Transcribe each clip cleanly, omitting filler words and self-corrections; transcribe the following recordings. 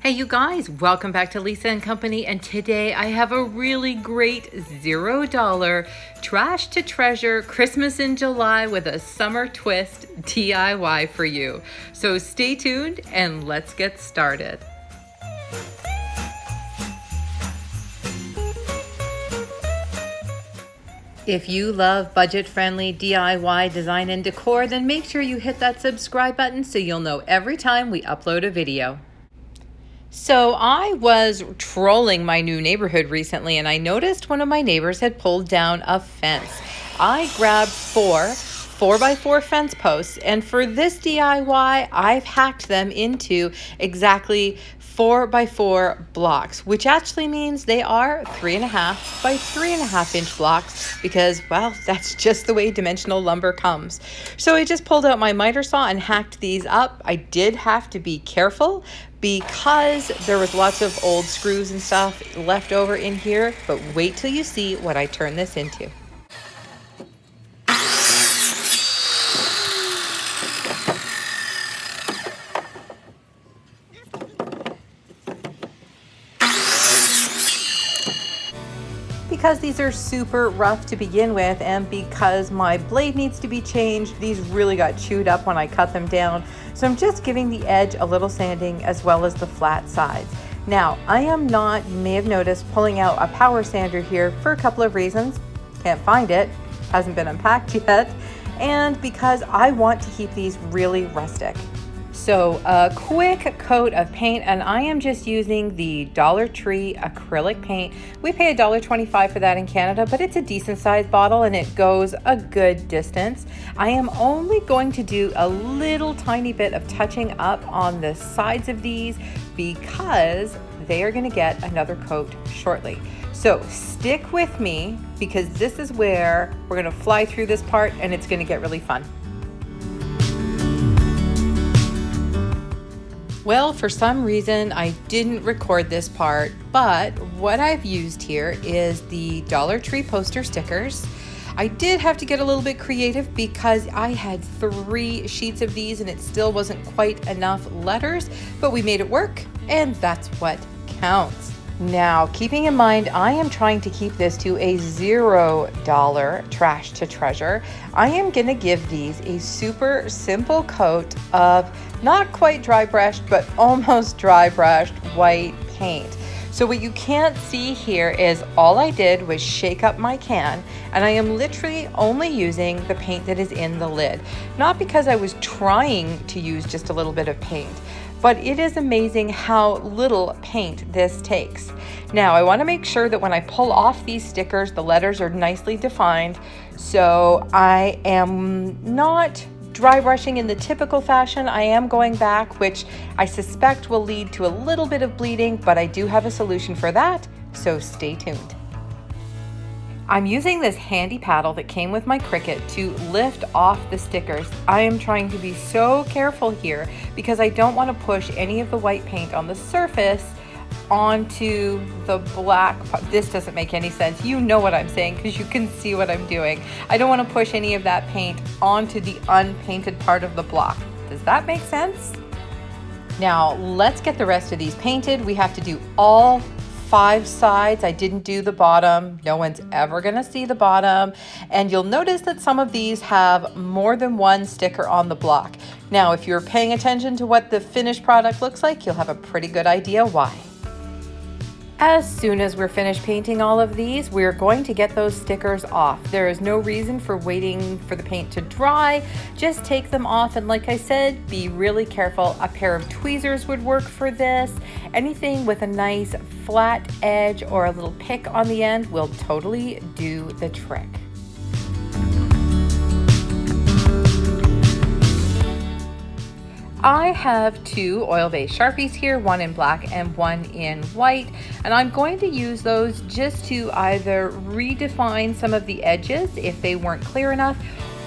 Hey you guys, welcome back to Lisa and Company, and today I have a really great $0 trash to treasure Christmas in July with a summer twist DIY for you. So stay tuned and let's get started. If you love budget-friendly DIY design and decor, then make sure you hit that subscribe button so you'll know every time we upload a video. So I was trolling my new neighborhood recently and I noticed one of my neighbors had pulled down a fence. I grabbed four 4x4 fence posts, and for this DIY, I've hacked them into exactly 4x4 blocks, which actually means they are 3.5 by 3.5 inch blocks because, well, that's just the way dimensional lumber comes. So I just pulled out my miter saw and hacked these up. I did have to be careful because there was lots of old screws and stuff left over in here, but wait till you see what I turn this into. Because these are super rough to begin with, and because my blade needs to be changed, these really got chewed up when I cut them down. So I'm just giving the edge a little sanding as well as the flat sides. Now, I am not, you may have noticed, pulling out a power sander here for a couple of reasons. Can't find it, hasn't been unpacked yet, and because I want to keep these really rustic. So a quick coat of paint, and I am just using the Dollar Tree acrylic paint. We pay $1.25 for that in Canada, but it's a decent sized bottle and it goes a good distance. I am only going to do a little tiny bit of touching up on the sides of these because they are going to get another coat shortly. So stick with me because this is where we're going to fly through this part and it's going to get really fun. Well, for some reason, I didn't record this part, but what I've used here is the Dollar Tree poster stickers. I did have to get a little bit creative because I had 3 sheets of these and it still wasn't quite enough letters, but we made it work, and that's what counts. Now, keeping in mind, I am trying to keep this to a $0 trash to treasure. I am going to give these a super simple coat of not quite dry brushed, but almost dry brushed white paint. So what you can't see here is all I did was shake up my can, and I am literally only using the paint that is in the lid. Not because I was trying to use just a little bit of paint, but it is amazing how little paint this takes. Now, I want to make sure that when I pull off these stickers, the letters are nicely defined. So I am not dry brushing in the typical fashion. I am going back, which I suspect will lead to a little bit of bleeding, but I do have a solution for that, so stay tuned. I'm using this handy paddle that came with my Cricut to lift off the stickers. I am trying to be so careful here because I don't want to push any of the white paint on the surface onto the black. This doesn't make any sense. You know what I'm saying because you can see what I'm doing. I don't want to push any of that paint onto the unpainted part of the block. Does that make sense? Now let's get the rest of these painted. We have to do all 5 sides. I didn't do the bottom. No one's ever gonna see the bottom. And you'll notice that some of these have more than one sticker on the block. Now, if you're paying attention to what the finished product looks like, you'll have a pretty good idea why. As soon as we're finished painting all of these, we're going to get those stickers off. There is no reason for waiting for the paint to dry. Just take them off, and like I said, be really careful. A pair of tweezers would work for this. Anything with a nice flat edge or a little pick on the end will totally do the trick. I have 2 oil-based Sharpies here, one in black and one in white, and I'm going to use those just to either redefine some of the edges if they weren't clear enough,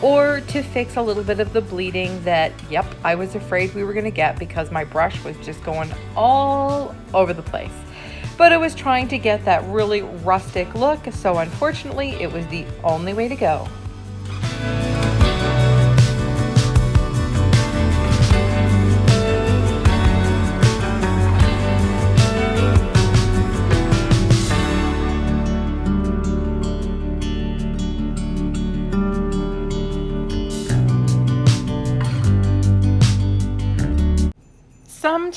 or to fix a little bit of the bleeding that, yep, I was afraid we were going to get because my brush was just going all over the place. But I was trying to get that really rustic look, so unfortunately it was the only way to go.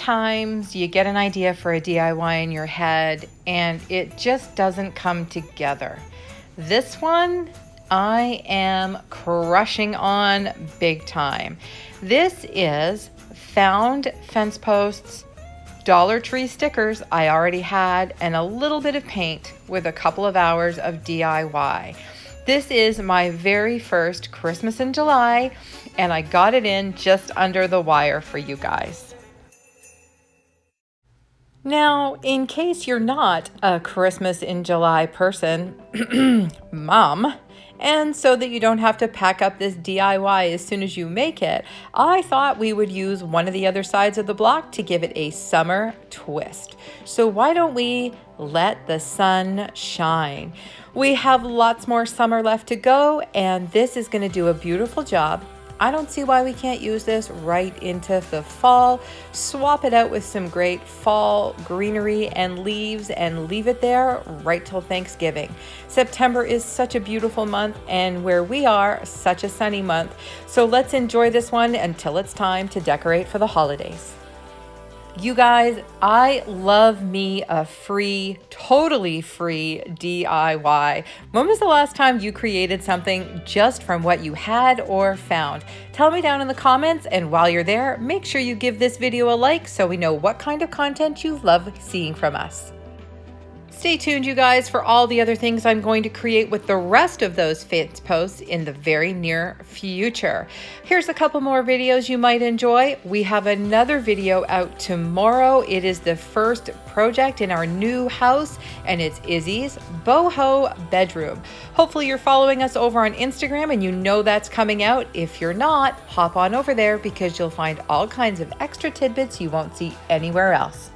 Sometimes you get an idea for a DIY in your head and it just doesn't come together. This one I am crushing on big time. This is found fence posts, Dollar Tree stickers I already had, and a little bit of paint with a couple of hours of DIY. This is my very first Christmas in July, and I got it in just under the wire for you guys. Now, in case you're not a Christmas in July person, Mom, and so that you don't have to pack up this DIY as soon as you make it, I thought we would use one of the other sides of the block to give it a summer twist. So why don't we let the sun shine? We have lots more summer left to go, and this is going to do a beautiful job. I don't see why we can't use this right into the fall. Swap it out with some great fall greenery and leaves and leave it there right till Thanksgiving. September is such a beautiful month, and where we are, such a sunny month. So let's enjoy this one until it's time to decorate for the holidays. You guys, I love me a free, totally free DIY. When was the last time you created something just from what you had or found? Tell me down in the comments, and while you're there, make sure you give this video a like so we know what kind of content you love seeing from us. Stay tuned, you guys, for all the other things I'm going to create with the rest of those fence posts in the very near future. Here's a couple more videos you might enjoy. We have another video out tomorrow. It is the first project in our new house, and it's Izzy's boho bedroom. Hopefully you're following us over on Instagram and you know that's coming out. If you're not, hop on over there because you'll find all kinds of extra tidbits you won't see anywhere else.